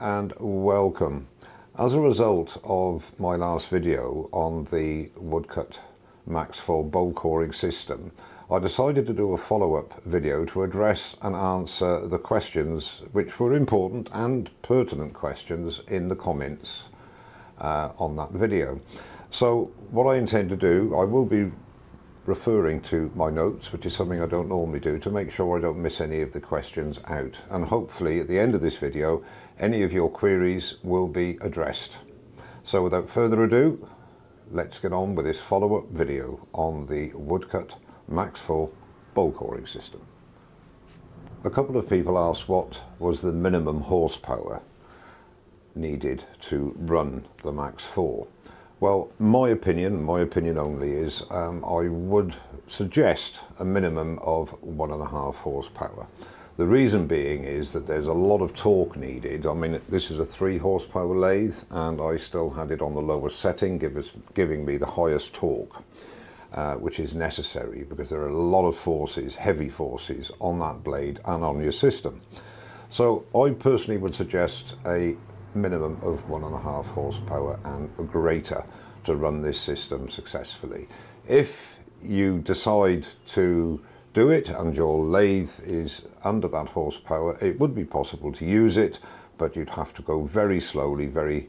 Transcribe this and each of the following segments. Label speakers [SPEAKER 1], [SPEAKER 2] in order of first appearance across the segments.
[SPEAKER 1] and welcome. As a result of my last video on the Woodcut Max 4 bowl coring system, I decided to do a follow-up video to address and answer the questions which were important and pertinent questions in the comments on that video. So what I intend to do, I will be referring to my notes, which is something I don't normally do, to make sure I don't miss any of the questions out, and hopefully at the end of this video any of your queries will be addressed. So without further ado, let's get on with this follow-up video on the Woodcut Max 4 bowl coring system. A couple of people asked what was the minimum horsepower needed to run the Max 4. Well, my opinion only, is I would suggest a minimum of 1.5 horsepower. The reason being is that there's a lot of torque needed. I mean, this is a 3 horsepower lathe and I still had it on the lowest setting, giving me the highest torque, which is necessary because there are a lot of forces, heavy forces, on that blade and on your system. So I personally would suggest a minimum of 1.5 horsepower and greater to run this system successfully. If you decide to do it and your lathe is under that horsepower, it would be possible to use it, but you'd have to go very slowly, very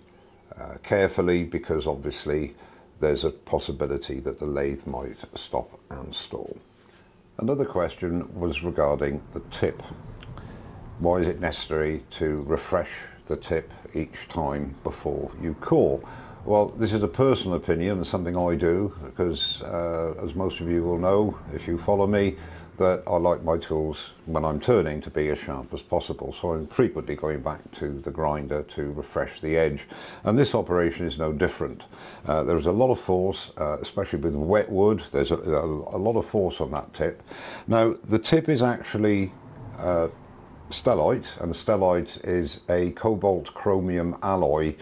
[SPEAKER 1] carefully, because obviously there's a possibility that the lathe might stop and stall. Another question was regarding the tip. Why is it necessary to refresh the tip each time before you core? Well, this is a personal opinion and something I do because as most of you will know if you follow me, that I like my tools when I'm turning to be as sharp as possible, so I'm frequently going back to the grinder to refresh the edge, and this operation is no different. There's a lot of force, especially with wet wood. There's a lot of force on that tip. Now the tip is actually stellite, and stellite is a cobalt chromium alloy,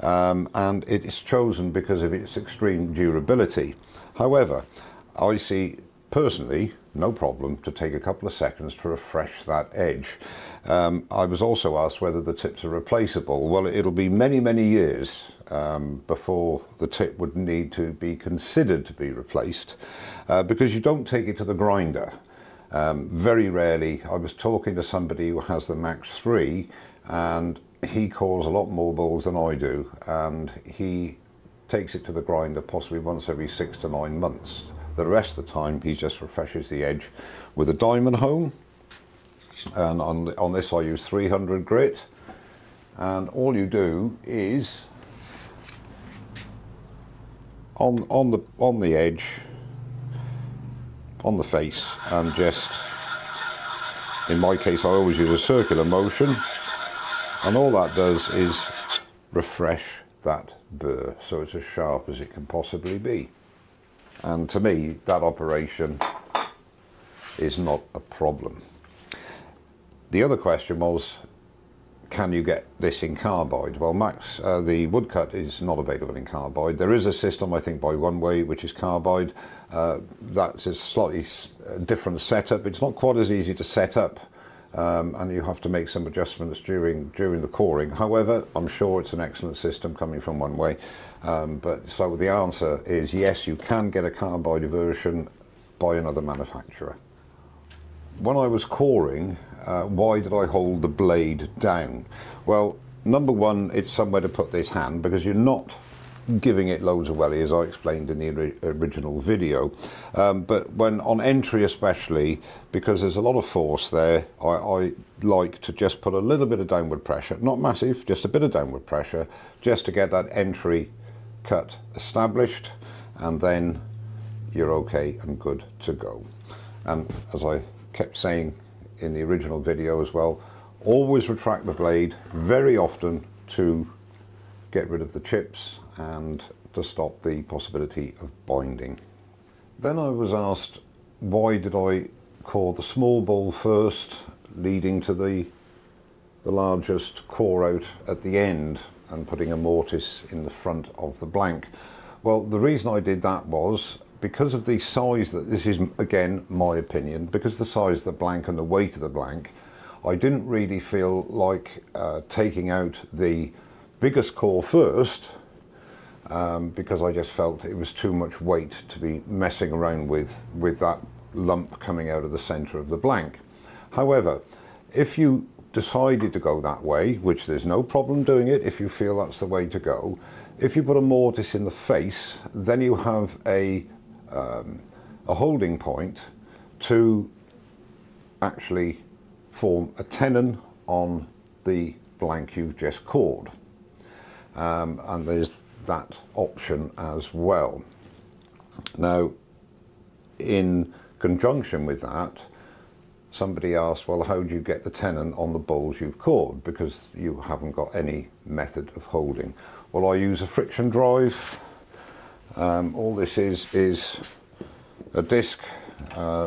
[SPEAKER 1] and it is chosen because of its extreme durability. However, I see personally no problem to take a couple of seconds to refresh that edge. I was also asked whether the tips are replaceable. Well, it'll be many years before the tip would need to be considered to be replaced, because you don't take it to the grinder. Very rarely. I was talking to somebody who has the Max 3 and he cores a lot more bowls than I do, and he takes it to the grinder possibly once every 6 to 9 months. The rest of the time he just refreshes the edge with a diamond hone, and on this I use 300 grit, and all you do is on the edge, on the face, and just, in my case I always use a circular motion, and all that does is refresh that burr so it's as sharp as it can possibly be. And to me that operation is not a problem. The other question was, can you get this in carbide? Well, the Woodcut is not available in carbide. There is a system, I think, by One Way, which is carbide. That's a slightly different setup. It's not quite as easy to set up, and you have to make some adjustments during the coring. However, I'm sure it's an excellent system coming from One Way. So the answer is yes, you can get a carbide version by another manufacturer. When I was coring, why did I hold the blade down? Well, number one, it's somewhere to put this hand, because you're not giving it loads of welly, as I explained in the original video, but when on entry especially, because there's a lot of force there, I like to just put a little bit of downward pressure, not massive, just a bit of downward pressure, just to get that entry cut established, and then you're okay and good to go. And as I kept saying in the original video as well, always retract the blade very often to get rid of the chips and to stop the possibility of binding. Then I was asked, why did I core the small bowl first, leading to the largest core out at the end and putting a mortise in the front of the blank? Well, the reason I did that was because of the size, that this is again my opinion, because the size of the blank and the weight of the blank, I didn't really feel like taking out the biggest core first, because I just felt it was too much weight to be messing around with that lump coming out of the centre of the blank. However, if you decided to go that way, which there's no problem doing it if you feel that's the way to go, if you put a mortise in the face, then you have a holding point to actually form a tenon on the blank you've just cored. And there's that option as well. Now, in conjunction with that, somebody asked, well, how do you get the tenon on the bowls you've cored, because you haven't got any method of holding? Well, I use a friction drive. All this is a disc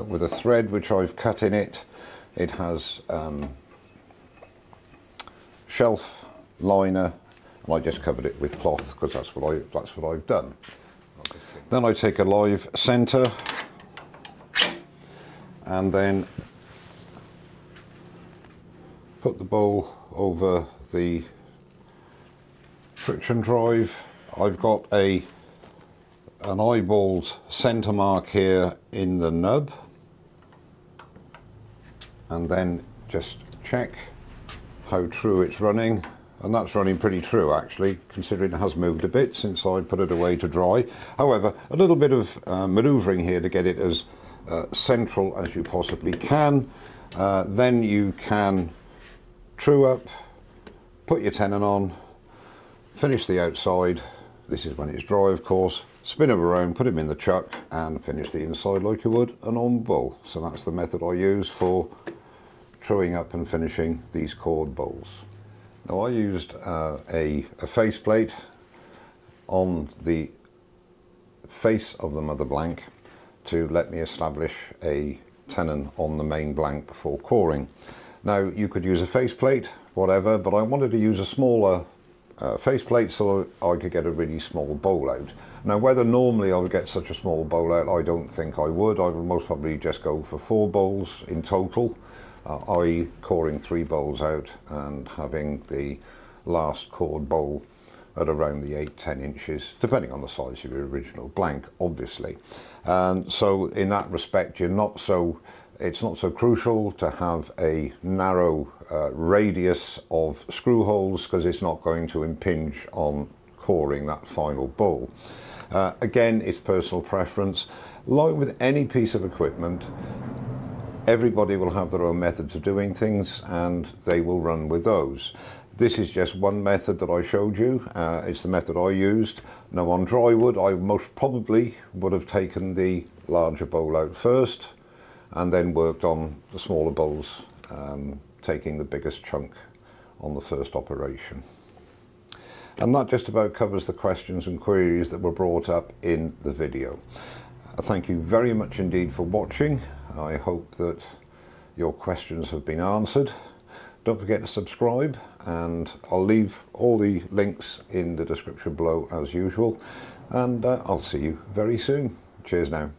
[SPEAKER 1] with a thread which I've cut in it. It has shelf liner, and I just covered it with cloth because that's what I've done. Then I take a live centre and then put the bowl over the friction drive. I've got an eyeballed centre mark here in the nub, and then just check how true it's running, and that's running pretty true actually, considering it has moved a bit since I put it away to dry. However, a little bit of manoeuvring here to get it as central as you possibly can. Then you can true up, put your tenon on, finish the outside. This is when it's dry, of course. Spin them around, put them in the chuck, and finish the inside like you would a normal bowl. So that's the method I use for truing up and finishing these cored bowls. Now, I used a faceplate on the face of the mother blank to let me establish a tenon on the main blank before coring. Now, you could use a faceplate, whatever, but I wanted to use a smaller faceplate so that I could get a really small bowl out. Now, whether normally I would get such a small bowl out, I don't think I would. I would most probably just go for 4 bowls in total, i.e. coring 3 bowls out and having the last cored bowl at around the 8-10 inches, depending on the size of your original blank, obviously. And so in that respect, it's not so crucial to have a narrow radius of screw holes, because it's not going to impinge on coring that final bowl. Again, it's personal preference. Like with any piece of equipment, everybody will have their own methods of doing things and they will run with those. This is just one method that I showed you. It's the method I used. Now, on dry wood, I most probably would have taken the larger bowl out first and then worked on the smaller bowls, taking the biggest chunk on the first operation. And that just about covers the questions and queries that were brought up in the video. Thank you very much indeed for watching. I hope that your questions have been answered. Don't forget to subscribe, and I'll leave all the links in the description below as usual, and I'll see you very soon. Cheers now.